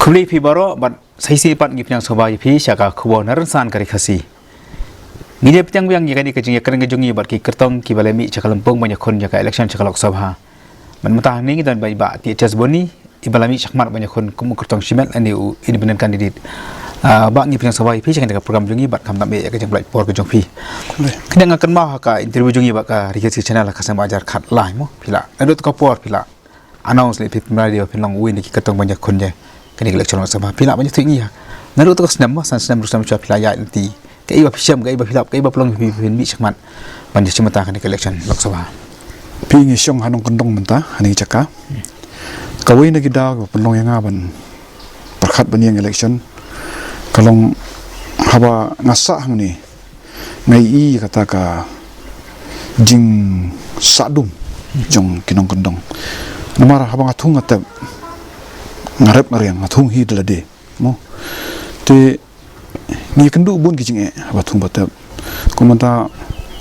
Kuli pi baro bat saisi pat ngip yang soba pi syaka kubo naransan kari khasi. Ngide pitang yang yakani kajing yakan ngajungi bat ki kertong ki balemi chaka lempung banyak kon jaka election chaka lok sabha. Man mutah ni dan bai ba ti chas boni ibalami chakmar banyak kon kumu kertong shimet ani independent candidate. Ba ngip yang soba pi chaka program jungi bat kam tambe yakajing black por kajong pi. Kedang akan mah ka interview jungi ba ka rikasi channel ka sama ajar khat lai mo pila. Adut ka por pila. Announce le pi radio pi long win ki kertong banyak kon je. Kini election sama pila banyak tinggi ya. Naru tu kesenam bersama cua pila ya nanti. Kei iba pisam, kei iba pilap, kei iba pelong pin cakmat. Banyak cuma tak kini election lok sama. Pingi siang hanong kendong mentah, hani cakap. Kawin lagi dah pelong yang aban. Perkat banyak election. Kalau haba ngasak ni, ngai kata ka jing sadum, jong kinong kendong. Namara haba ngatung ngatep. Ngarep ngariang ngatung hi delade mo te ni kendu bun kijing batung batep komanta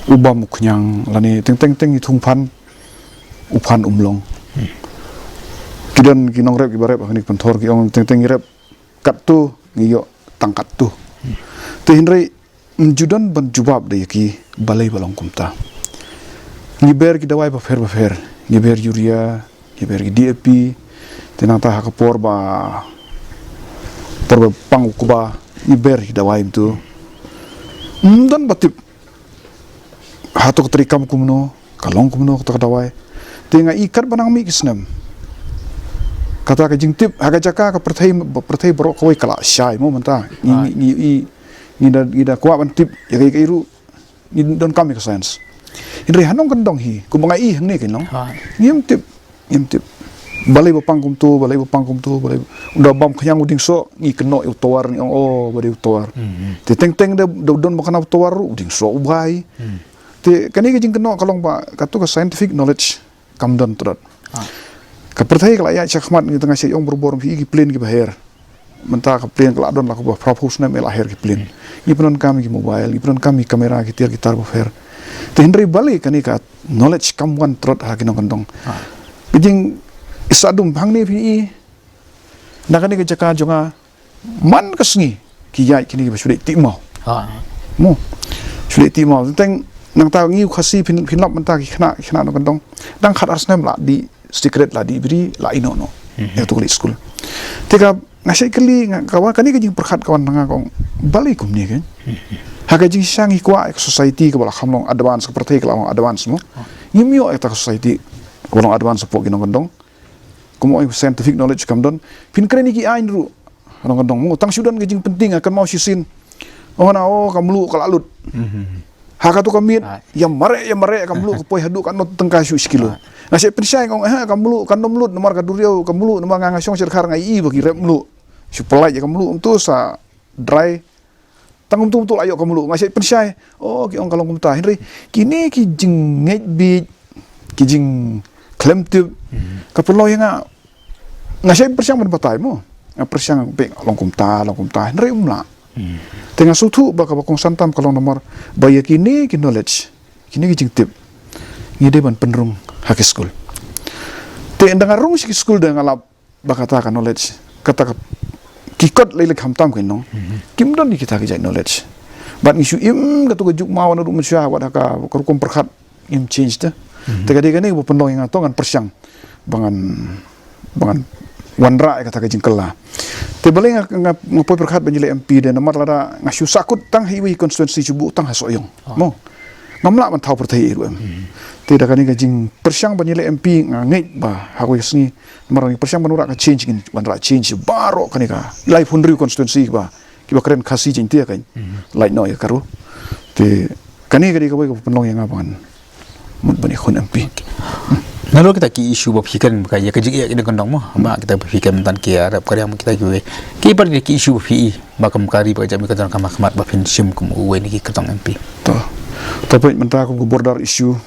ubam kunyang lani teng teng tung pan upan umlong kidan kinong rep ibarep akni pentor ki ong teng rep kat tu ngiyo tangkat tu te hinrei menjudan ban jubab de ki balai balong kumta ngiber ki dawai ba fer ngiber yuria ngiber ki DAP tenang tah kapor ba pang kuba iber hidawaim tu dan batip hatok terikam kumno kalong kumno kata dawai tenga ikat banang mi kisnem kata ka jingtip haga jaka ka perthai borok kawai kala syai mo menta ni ida kuat bantip ya kai iru ni don kami ka science indri hanong kendong hi kumanga i hang ni kinong ngim tip balai bapang kum tu balai unda bam khanyang uding so ngi keno utawar ni balai utawar te teng de don makana utawar uding so ubai te kani ke jing keno kalong ba katu ka scientific knowledge kam don trot ka perthai kala ya chakmat ni tengah se ong berbor fi ki plane ki baher menta ka plane kala don la ko propose na mel aher ki plane ni penon kami ki mobile ni penon kami kamera ki tiar gitar baher te hendri balai kani ka knowledge kam wan trot ha kinong kandong jing isadum hang ni pi nakani ke jaka jonga man kasngi ki yai kini ba sudai ti mau mo sudai ti mau teng nang ta ngi khasi pinlap menta ki khna no kandong dang khat arsnem la di secret la di bri la ino no ya tu kali school tika ngasai kali kawan kani ke jing perkhat kawan nanga kong balai kum ni kan haga jing sangi kwa society ke bala khamlong advance seperti kalau advance mo yimyo eta society kalau advance po kinong kandong kumo scientific knowledge kam don pin kreni ki ain ru anong kadong mo tang sudan gejing penting akan mau sisin kamlu kalalut haka tu kamit yang mare kamlu poi hadu kan tengka su skilo ngasih pensai kong kamlu kan nomlut nomor kaduriau kamlu nomor ngasong serkar ngai i bagi rep mlu supelai kamlu untuk sa dry tangum tu ayo kamlu ngasih pensai ki ong kalong kumta henry kini ki jing ngai bi ki jing klaim tu kapelo yang ngasih persiang berbatai mo persiang pe longkum ta henry umla tengah sutu bakong santam kalau nomor baya kini ki knowledge kini ki jingtip ngide ban penrung hak school te endang arung si school dengan alap bakata ka knowledge kata kikot lele khamtam kinong kimdon di kita ki knowledge bat isu im katu juk mawan ru musya wat ka kurkum perkhat im change ta tega ni bu pendong yang atongan persiang bangan wanra kata ka jingkela te baleng ngapoi perkhat banjile MP dan nomor lara ngasu sakut tang hiwi constituency cubu tang hasoyong mo ngamla man thau perthai ru te da kani ka jing persiang banjile MP ngai ba hakoi sni nomor ni persiang manura ka change gin wanra change baro kani ka live hundri constituency ba kiba keren khasi jingtia kan lai no ya karu te kani ka boy ka pendong yang aban mut bani khun MP Lalu kita ki isu berfikiran bukan ya kejik ya kita kandang mah mak kita berfikiran tentang kia Arab karya kita juga ki pada ki isu berfi bakam kari baca mi kata kamar bafin sim kum uwe ni ki ketong MP tapi mentah aku bordar isu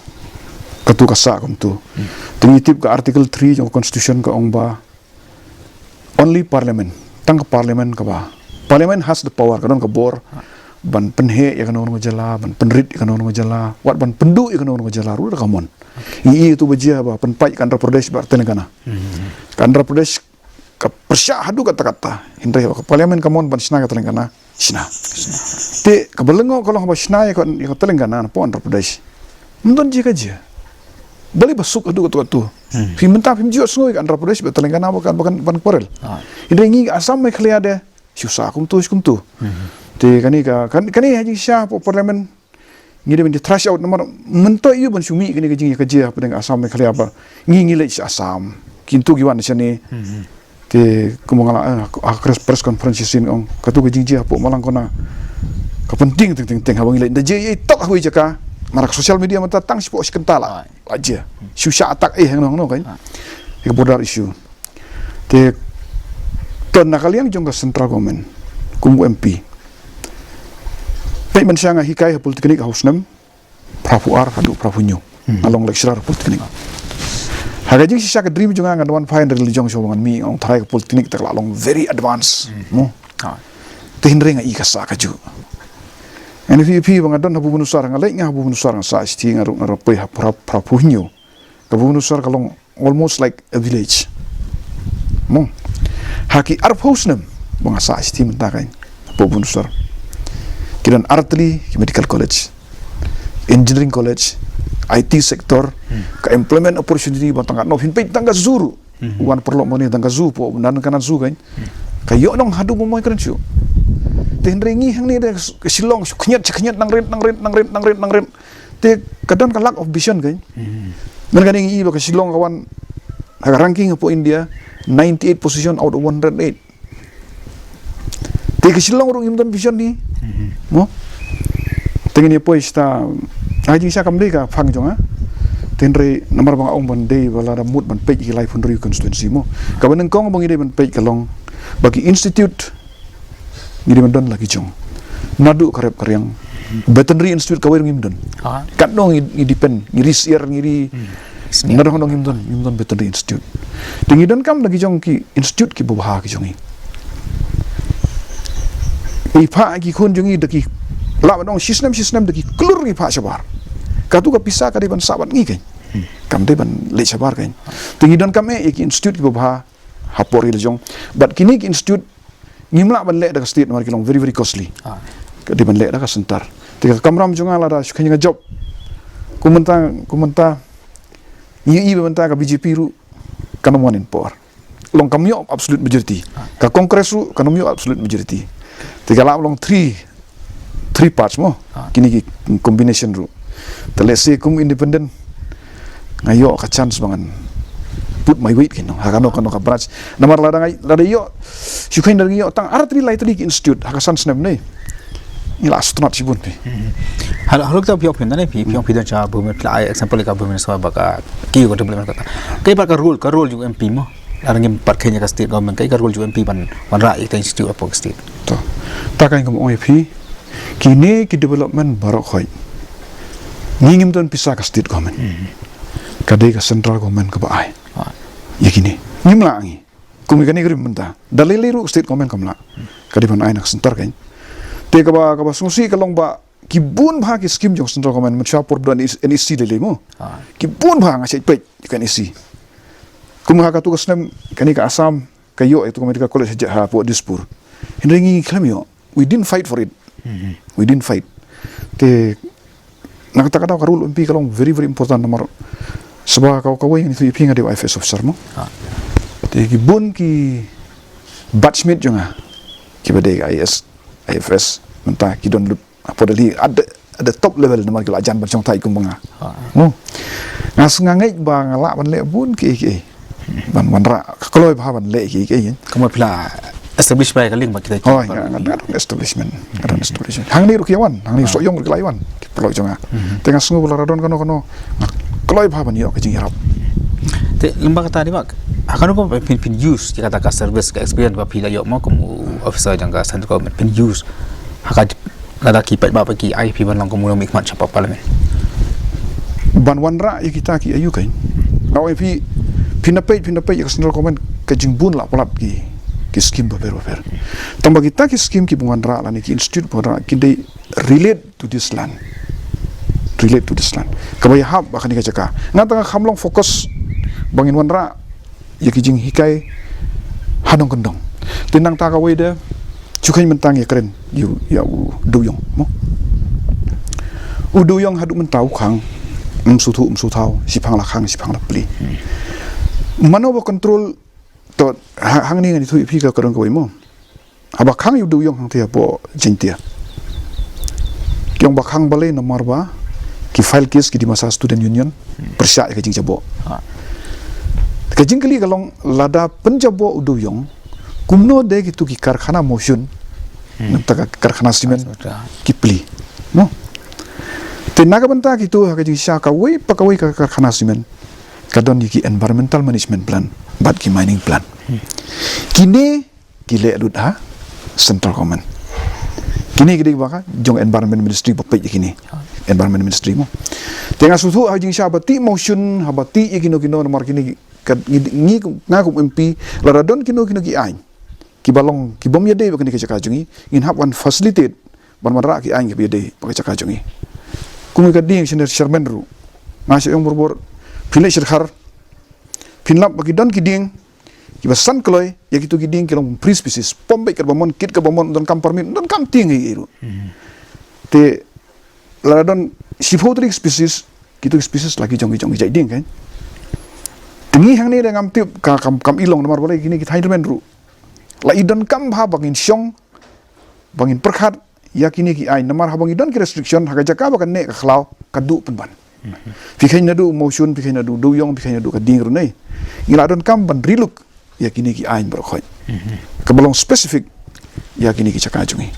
ketu kasak kum tu tengitip ke artikel 3 yang constitution ke ongba only parliament tang ke parliament ke ba parliament has the power kadon ke bor ban penhe ya kan orang ngejala ban penrit ya kan orang ngejala wat ban pendu ya kan orang ngejala ru kamon itu bajia ba penpai kan Andhra Pradesh ba telangana kan Andhra Pradesh ka persya hadu kata-kata hindai ka parlimen kamon ban sina ka Telangana sina te ka belengo kalau ba sina ka Telangana po Andhra Pradesh mendon jika je bali basuk hadu kata-kata fi mentah fi jiot sungoi ka Andhra Pradesh be Telangana bukan ban korel hindai ngi asam me khlia de susah kum tu te kani haji sya po parlimen ngi de trash out nomor mento yu ban sumi kani kajing ka je apa dengan asam me khlia apa ngi le asam kintu giwan sini te kumangala press conference sin ong katu ke jingji apo malang kona kapenting ting habang ile de je tok hui jaka marak social media mata tang sipo skentala aja susah atak hang no kan ke border issue te ton nakaliang jong ka central government kum MP pe man sanga hikai politik hausnam prapuar hadu prapunyo along lecturer politik Hagaji sisa ke dream juga ngan wan fine religion so ngan mi ong try ke politik tak long very advance mo te hindre nga ikasa ka ju NVP bangadon habu bunusar ngalai nga habu bunusar nga sa sti ngaru ngaropai hapra puhnyo ka bunusar kalong almost like a village mo haki arphosnem banga sa sti mentakai habu bunusar kiran artli medical college engineering college IT sektor ka employment opportunity batang no hin pe tangga zuru wan perlo moni tangga zu po nan kanan zu kan kayo nong hadu mo moy krenchu te ringi hang ni de silong khnyat nang ren te kadon ka lack of vision kan men kan ngi ba ka silong kawan ranking po India 98 position out of 108 te ka silong rong imdan vision ni mo tengini po ista Haji sa kamli ka phang jonga tenre nomor bang ong ban dei wala da mut ban pej hilai pun riu constituency mo ka ban kong bang ide ban pej kalong bagi institute ngiri ban don lagi jong nadu karep karyang veterinary institute kawai ngim don kat dong independent ngiri sier ngiri ngadong dong ngim don veterinary institute tingi don kam lagi jong ki institute ki bawah ki jongi ipa ki kun jongi deki la dong sistem deki klur ki pa sabar katu ka pisa ka ban sabat ngi kan kam de ban le sabar kan tingi don kam ki institute ki bawah hapori le jong but kini ki institute ngimla ban le da state mar kilong very very costly ka de ban le da ka sentar tiga kamram jonga la da sukhanya job kumenta yi benta ka BJP ru kanamonin por long kamyo absolute majority ka kongres ru kamyo absolute majority tiga la long three parts mo kini ki combination ru telese kum independent ngayo ka chance bangan put my weight kino hakano ka branch namar lada yo shukain dari yo tang aratri lai tri institute hakasan snap ne ila astronaut sibun pe halo kita piok pinda ne piok pinda cha bume play example ka bume so baka ki ko temple kata kai par ka rule ju MP mo arangim par Kenya ka state government kai ka rule ju MP ban ra ka institute of state to takai kum OFP kini ki development barok khoi ngingim don pisa ka state government kadai ka central government ka baai yakini ngimla ngi kumi kani grim menta dalile ru state government kamla kadai ban ai nak center kan te ka ba sungsi ka long ba ki bun bha ki scheme jong central government mcha por dan NEC le mo ki bun bha nga sei pe kan NEC kumi ha ka tu ka snem kani ka Assam kayo itu medical college ha po Dispur hinringi klamyo we didn't fight for it we didn't fight te nakata-kata ka rule MP kalong very very important nomor sebab kawai yang itu ipinga de IFS officer mo te ki bun ki batchmate jonga ki bade IFS mentah ki don apa dali ada top level nomor ki ajan berjong tai kum banga mo ngas ngangai ba ngala ban le bun ki ban ra kaloi ba ban le ki kamu pula establish by kaling ba kita ngadang establishment hang ni rukiawan hang ni soyong rukiawan kalau jonga tengah sungu bularadon kono kaloi ba ban yo ka jingrap te lembaga tadi mak akan apa pin use jika kata service ke experience ba pila yo mo kamu officer jangka central government pin use haka lada ki pa ba ki IP ban lang kamu mikmat chapa parlimen ban wanra ya kita ki ayu kain au IP pinapay ya central government ka jingbun la palat ki scheme ber tambah kita ki scheme ki wanra la ni ki institute wanra ki they relate to this land kabaya hab akan dikacaka ngatanga khamlong fokus bangin wanra ya ki jing hikai hanong kendong tenang ta ka wei de chukai mentang ya keren yu ya du yong mo u du yong hadu mentau khang su thau sipang la khang sipang la pli mano bo control to hang ni ngani thu phi ka karong ko mo aba khang yu du yong hang te bo jintia kyong ba khang bale nomor ba ki file case ki di masa student union persya ka jing jabo ka jing kali kalong lada penjabo u du yong kumno de ki tu ki karkhana motion nanta karkhana simen ki pli no te naga banta ki tu ka jing sha ka wei pa ka wei ka karkhana simen kadon ki environmental management plan bat ki mining plan kini kile lut ha central government kini gede baka jong environment ministry bapai kini environment ministry mo tenga susu ha jing sha bati motion ha bati kino nomor kini ngi ngaku MP laradon kino ki ain ki balong ki bom yade bakani ke cakajungi in hab one facilitate ban mara ki ain ki yade pakai cakajungi kumi ka ding siner chairman ru masih yang berbor pilih syarhar pinlap bagi don kiding kibasan kloy ya gitu kiding kilong pre species pombe ke bomon kit ke bomon don kam permit don kam ting iru te laradon sifotrik species gitu species lagi jong jai ding kan tengi hang ni dengan tip kam ilong nomor boleh gini kita hidupkan ru la idon kam ha bangin syong bangin perkhat ya kini ki ai nomor ha bangin don ki restriction ha jaka bakan ne ka khlau kadu penban fikhay na du motion fikhay na du duyong fikhay na du kading ru nei ngila don kam ban riluk ya kini ki ai bro khoy kabalong specific ya kini ki chaka jungi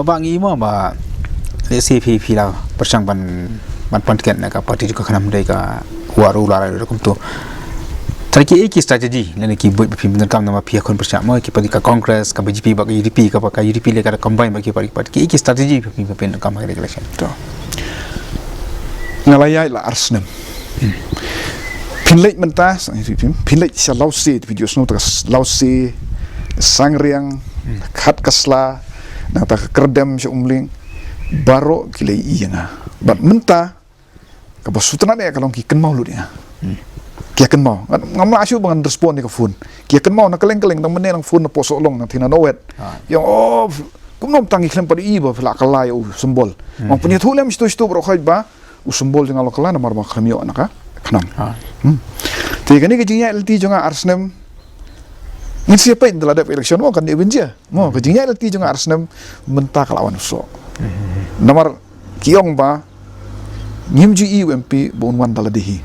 bang i mo ba CPP la persang ban pantken na ka parti juga kanam dai ka waru la ra kum tu tariki ki strategi lene ki buat pimpinan kam nama pihak kon bersama ki pergi ke Kongres ke BJP bagi UDP ke pakai UDP le ka combine bagi parti ki strategi pimpinan kam hari election to ngalayai la arsnem pinlek mentas pinlek sia lausi video sno ta lausi sangriang khat kasla na ta kerdem si umling baro kilai ianga bat menta ka basutna ne kalong ki ken mau lu dia kia ken mau ngam asu bangan respon ni ka phone kia ken mau na keleng nang mene nang phone na posok long na thina no wet yang kumnom tangi klem padi iba fla kalai u symbol mang punya thulem sto bro khaj ba usumbol dengan lokal na marma khamio naka khnam te gani ke jinya LT jonga arsnem ngin siapa in dalam election mo kan dia benja mo ke jinya LT jonga arsnem menta kalawan so nomor kiong ba ngimji UMP bon wan daladihi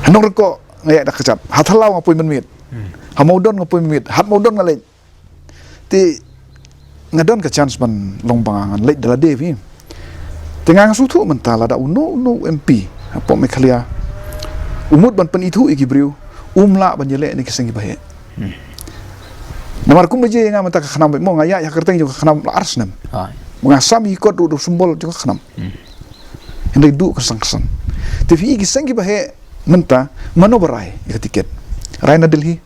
hanong ko ngayak dak kecap hatalau ngapoi menmit hamaudon ngapoi menmit hat maudon ngalej te ngadon ke chance ban long bangangan lej daladihi tengah sutu mentala da uno MP apa mekhalia umut ban pen itu igibriu umla ban jele ni kesengi bahe namar kum beje nga mata khanam mo ngaya ya kerteng juga khanam arsnem mengasam ikot du simbol juga khanam hendak du kesang-kesang tapi kesengi bahe menta manoberai ya tiket raina Delhi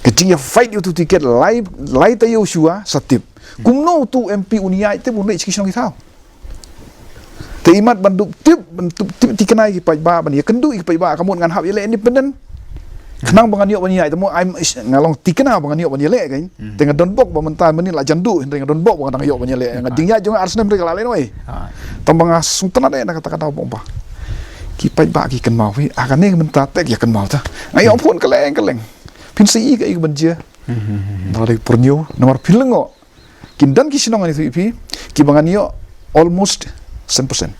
kecing ya fight itu tiket lai tayo shua satip kumno tu MP unia itu bunai iskisong kita te imat banduk tip tikenai ki pai ba ban ya kendu ki pai ba kamun ngan hab yele independent kenang bangan yo ban ya temu I'm ngalong tikena bangan yo ban yele kan tenga don bok ba mentan meni la jandu tenga don bok bangan yo ban yele ngadingnya jonga arsnem mereka lalen we tambang sungtana de na kata-kata bomba ki pai ba ki ken mau wi akan ne menta tek ya ken mau ta ayo pun keleng pin si ka ik banje dari purnyo nomor pilengo kindan ki sinong ani ipi ki bangan yo almost 100%.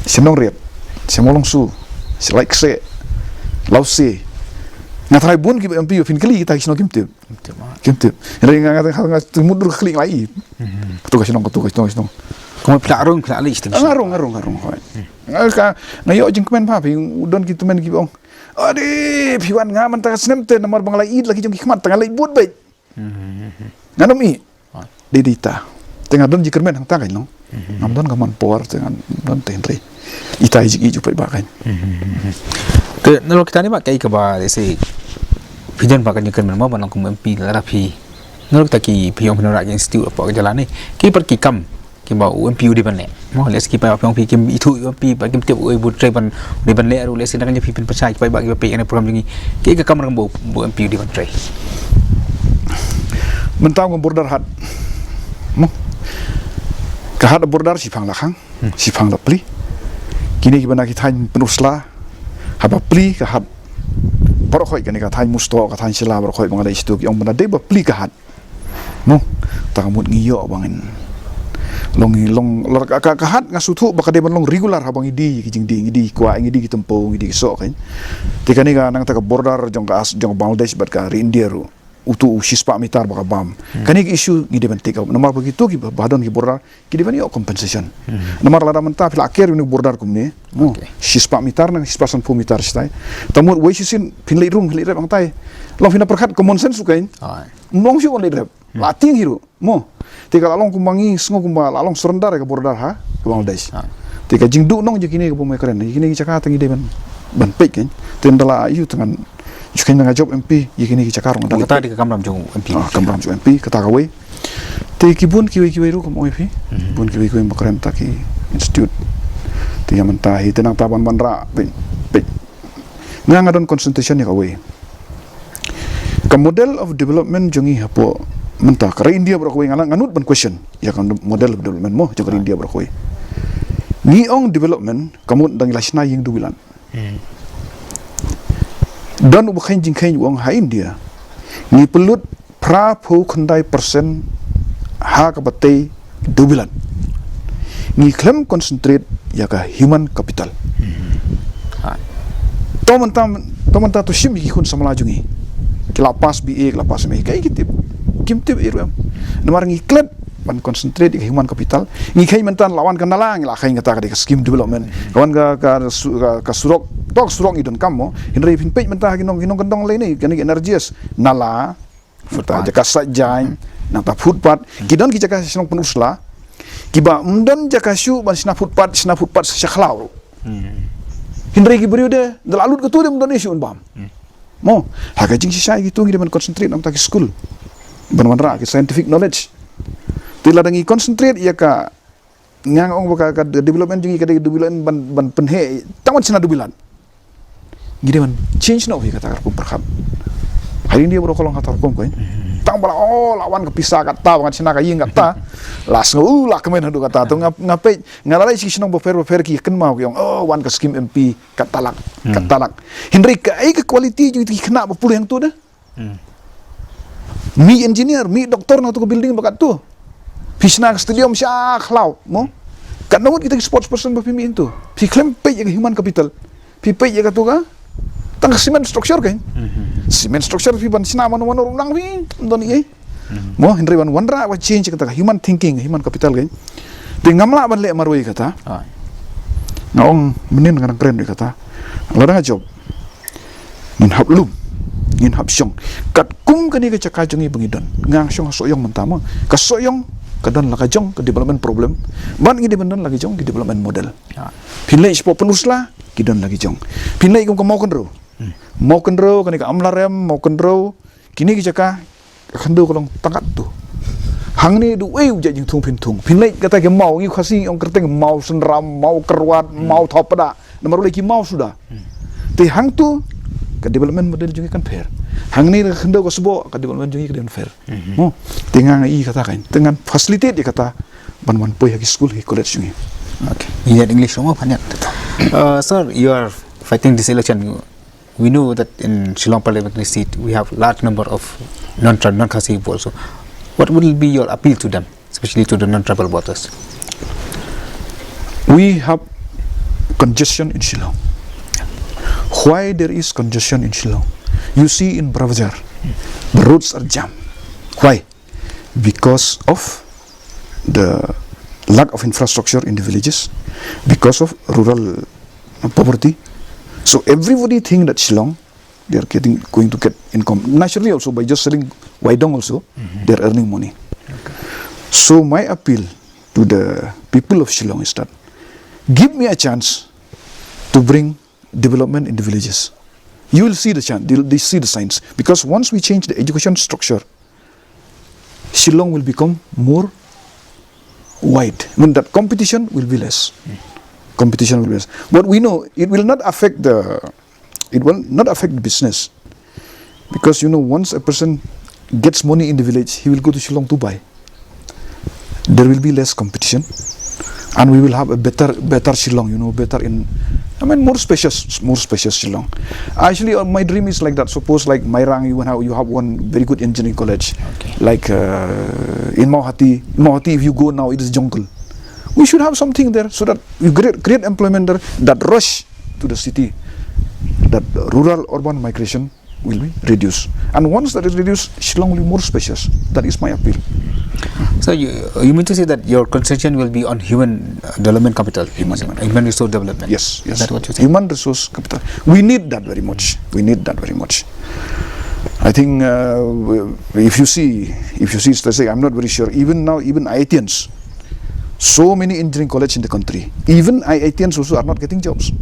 Senong riap, semolong su, selai kse, lausi. Ngatai bun kita MP fin kali kita senong kimtip. Jadi ngatai mundur kali lagi. Ketugas senong. Kamu pelarung pelali istri. Ngarung. Ngayo jeng kemen pa, udon kita men kita ong. Ade, piwan ngaman tengah senemte nomor bangalai id lagi jeng kikmat tengah lagi buat baik. Nganomi, dedita. Tengah don jikermen hang takai no. Namdan kaman power dengan don tenre. Ita iji jupai bakai. Ke nalo kita ni mak kai ke ba desi. Pijan bakan jikermen mau banang kum MP larapi. Nalo kita ki piong pinorak institute apa ke jalan ni. Ki pergi kam Kim ba UMP di ban le mo les ki pa pang pi kim itu UMP ba kim tep oi bu tre ban di ban le ru les na kan pi pen pasai pa ba ki pe ene program jingi ki ka kamar bo UMP di ban tre mentang ko border hat mo ka hat border si phang la khang si phang la pli kini ki bana ki thain penusla haba pli ka hat por khoi kani ka thain musto ka thain sila por khoi bang da istu ki ong bana de ba pli ka hat mo ta mut ngiyo bangin long ka hat nga sutu baka de ban long regular habang idi ki jing di kwa ngidi ki tempo ngidi ki so kan tikani ka nang ta ka border jong ka as jong Bangladesh bat ka India ru utu sispa mitar baka bam kani issue ni deban take up namar begitu ki badon ki border ki deban yo compensation namar lara menta fil akhir ni border kumni no sispa mitar na sispa san pu mitar stai tamur we sisin pinlei rum hilai rep angtai long fina perkhat common sense sukain mong si on rep lating hiru mo tika lalong kumbangi sngo kumba lalong surrender ke border ha ke Bangladesh tika jingdu nong je kini ke pumai keren kini ki cakata ngi deban ban pek kan tendala ayu dengan jukain dengan job MP yakini ki cakarong dan kata di kamram jong MP kamram jong MP kata kawe te ki bun ki ru kom MP bun ki makrem ta ki institute te yang mentahi tenang taban bandra pe ngang adon concentration ya kawe ka model of development jongi hapo mentah kara India bro kawe nganut ban question ya kan model of development mo jong India bro kawe ni ong development kamu dang lasna yang dubilan dan ubah jing kain uang ha India ni pelut pra phu khandai persen ha ka batai dubilan ni klaim concentrate ya ka human capital to manta to sim ki khun samala jungi kelapas BA kelapas me kai kitip kimtip iru namar ngi klet ban concentrate ke human capital ngi kai mentan lawan kanala ngi la kai ngata ka scheme development lawan ka surok tok surok idon kamo hinrei pin pej mentah ginong kendong le ni kani energies nala futa jaka sajai nata footpath gidon ki jaka sinong penusla kiba mdon jaka syu ban sina footpath sakhlau hinrei ki periode dalalut ke tu dem don isu bam mo haga jing sisai gitu ngi ban concentrate nam ta ki school ban wanra ki scientific knowledge tila dangi concentrate ya ka ngang ong ka development jingi ka development ban penhe tamat sina dubilan gide man change no kata pun perkham hari ini dia baru kolong kata pun kan tang bala lawan kepisah kata bangat sina ka ying kata las lah kemen hadu kata tu ngapai ngalalai si sinong bofer ki ken mau yang wan ka scheme MP katalak Henry ka ai ka quality ju kena bepuluh yang tu dah mi engineer mi doktor na tu building bakat tu pisna stadium sya khlau mo kan nawut kita sports person bapimi itu pi claim pay human capital pi pay ka tu ka tang cement structure kan cement structure pi ban sina manu urang pi don ye mo Henry ban wanra wa change kata human thinking human capital kan te ngamla ban le maroi kata ngaong menin ngarang keren kata ladang job ngin hablum ngin hapsyong kat kum kani ka cakajungi bengidon ngang syong soyong mentama ka soyong kadon la kajong ke development problem ban ngi dibendon lagi jong ke development model pilai spo penusla kidon lagi jong pilai kum mau kendro kani ka amlarem mau kendro kini ki jaka khando kolong tangat tu hang ni du eu ja jing thung pintung pilai kata ke mau ngi khasi ong kerteng mau senram mau kerwat mau thopada nomor lagi mau sudah te hang tu ke development model jungi kan fair hang ni khando ko subo ke development jungi kan fair mo tengang i kata kan dengan facilitate dia kata ban poi hagi school hi college jungi okay in English mo banyak sir you are fighting this election we know that in Shillong parliamentary seat we have large number of non-Khasi also what will be your appeal to them especially to the non-tribal voters we have congestion in Shillong. Why there is congestion in Shillong? You see in Bravazar, the roads are jammed. Why? Because of the lack of infrastructure in the villages, because of rural poverty. So everybody think that Shillong, they are going to get income. Naturally also by just selling Waidong also, they are earning money. Okay. So my appeal to the people of Shillong is that give me a chance to bring development in the villages. You will see the chance, they see the signs. Because once we change the education structure, Shillong will become more wide. When that competition will be less. Competition will be less. But we know it will not affect the business, because once a person gets money in the village, he will go to Shillong to buy. There will be less competition, and we will have a better Shillong. More spacious Shillong. Actually, my dream is like that. Suppose like Mairang, you have one very good engineering college, like in Mauhati, if you go now, it is jungle. We should have something there so that we create employment there, that rush to the city, that rural-urban migration will be reduced. And once that is reduced, Shillong will be more spacious. That is my appeal. So you mean to say that your concentration will be on human development capital, human resource development? Yes. Is that what you say? Human resource capital. We need that very much. I think if you see, let's say, I'm not very sure. Even now, even IITians, so many engineering colleges in the country. Even IITians also are not getting jobs.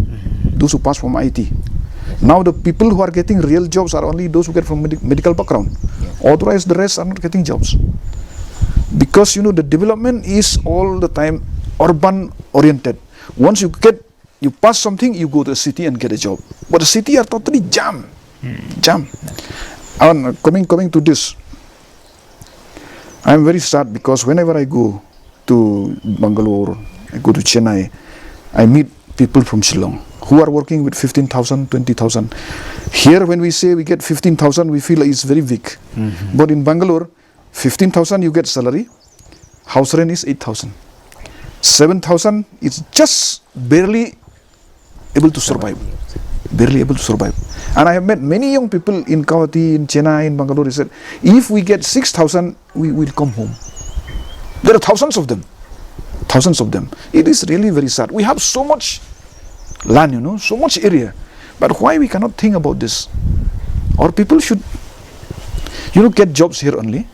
Those who pass from IIT. Now the people who are getting real jobs are only those who get from medical background. Otherwise, the rest are not getting jobs. Because the development is all the time urban oriented. Once you pass something, you go to a city and get a job. But the city are totally jammed. And coming to this, I am very sad because whenever I go to Bangalore, I go to Chennai, I meet people from Shillong who are working with 15,000, 20,000. Here, when we say we get 15,000, we feel like it's very big. But in Bangalore, 15,000 you get salary, house rent is 8,000. 7,000 is just barely able to survive. And I have met many young people in Kawati, in Chennai, in Bangalore. They said, if we get 6,000, we will come home. There are thousands of them. It is really very sad. We have so much land, so much area. But why we cannot think about this? Or people should, get jobs here only.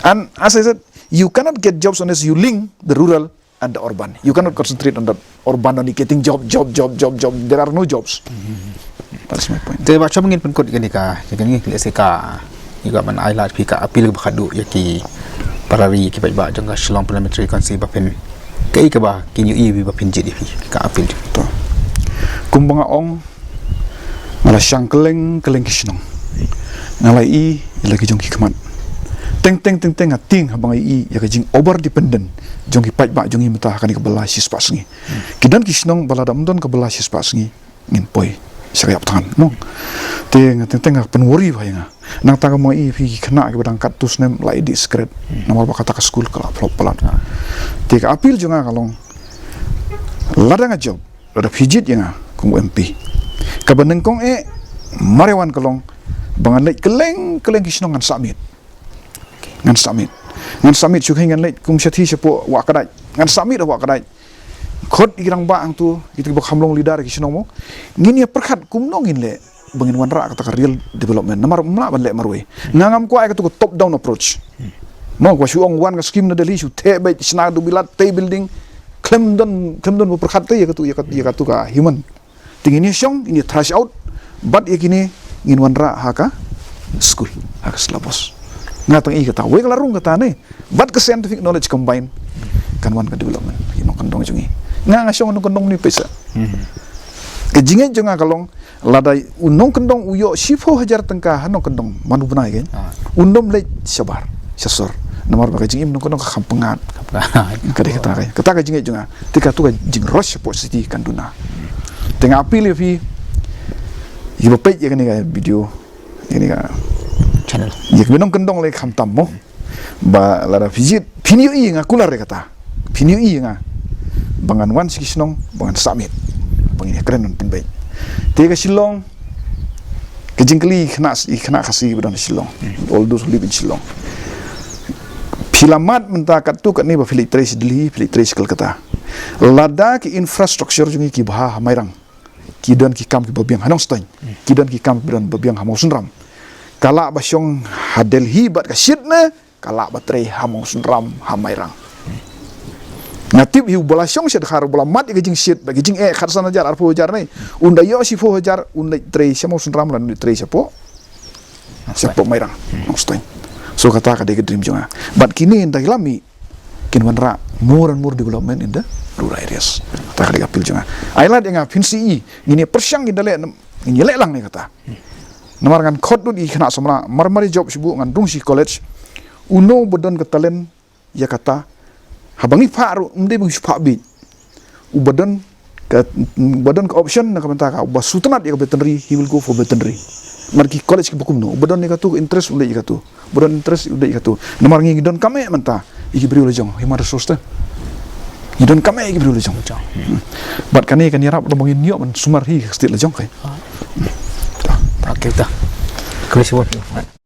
And as I said, you cannot get jobs unless you link the rural and the urban. You cannot concentrate on the urban only getting job. There are no jobs. That's my point. Jadi macam mungkin pun kot ketika seka juga man ai lat pika apil bakhadu yaki parari ki ba jangga Shillong Parliamentary Council bapen kai ka ba kinyu bi bapen jadi ka apil to kumbanga ong ngala syangkeleng kisnong ngalai i lagi jong hikmat teng ating habang i ya jing over dependent jong ki paj ba jong i mata kan ka belah sis pasngi kidan kisnong baladam don ka belah sis pasngi ngin poi sayap tangan no teng penwori ba yang nang tanga mo i fi kena ke badang katus nem lai di skred nomor ba kata ka school kala flop pelat te ka apil jonga kalong ladang job ada pijit yang kung MP ka banengkong marewan kalong bangan leit keleng kisnong ngan samit syukhi ngan leit kum syathi sepo wa kadai ngan samit wa kadai khot irang ba ang tu gitu bak hamlong lidar kisnong mo ngin ya perkhat kum nongin le bangin wanra kata real development namar mla ban le marwe ngangam ko ay katu top down approach mo ko syuong wan ka scheme na dali syu the ba sna du bilat te building klem don perkhat te ya katu ka human tingini syong ini trash out but yakini ngin wanra haka school haka syllabus ngatang i kata we kalarung kata ne but ka scientific knowledge combine kan wan ka development ino kandong jungi nga syong no kandong ni pesa kejinge jonga kalong ladai unong kendong uyo sifo hajar tengka hanong kendong manu benai kan undom le sabar sasor namar baka jingim nong kendong kampengat kade kata ka jinge jonga tika tu ka jing rush positif kanduna tengah apil fi ibu pej ya kan video ini ka channel ya benong kendong le kamtam mo ba lada visit pinyu i nga kular kata pinyu i nga bangan wan sikisnong bangan samit bangin keren non pinbay tega Shillong kejingkeli kena kasih beran Shillong all those who live in Shillong pilamat mentakat tu kat ni ba filik trace Delhi filik trace Kolkata lada ki infrastructure jungi ki bah mairang kidan ki kam ki babiang hanong stein kidan ki kam beran babiang hamau sunram kala basyong ha Delhi bat ka shitna kala batre hamau sunram hamairang natip hiu bola syong syed khar bola mat ke jing syed bagi jing kharsan ajar arpo ajar nei unda yo si fo ajar unda tre syamo sunram lan tre syapo mairang nostoi so kata ka de dream jonga bat kini nda hilami kin wanra more and more development in the rural areas. Tak kali apil jangan. Ailat yang PNCE ini persiang kita lek ini lek lang ni kata. Namar kan khot du di kena samra marmari job sibu ngan Rungsi College uno bodon ke talent ya kata habangi faru umde bu fa bi ubodon ke option na kamanta ka uba sutanat ya veterinary he will go for veterinary. Marki college ke bukum no bodon ni katu interest unde katu bodon interest unde katu namar ngi don kame manta iki beri oleh jong himar resource ta idon kame iki beri oleh jong bat kane kan yarap lomongin yo man sumar hi stil le jong kai Okay, dah. Terima kasih.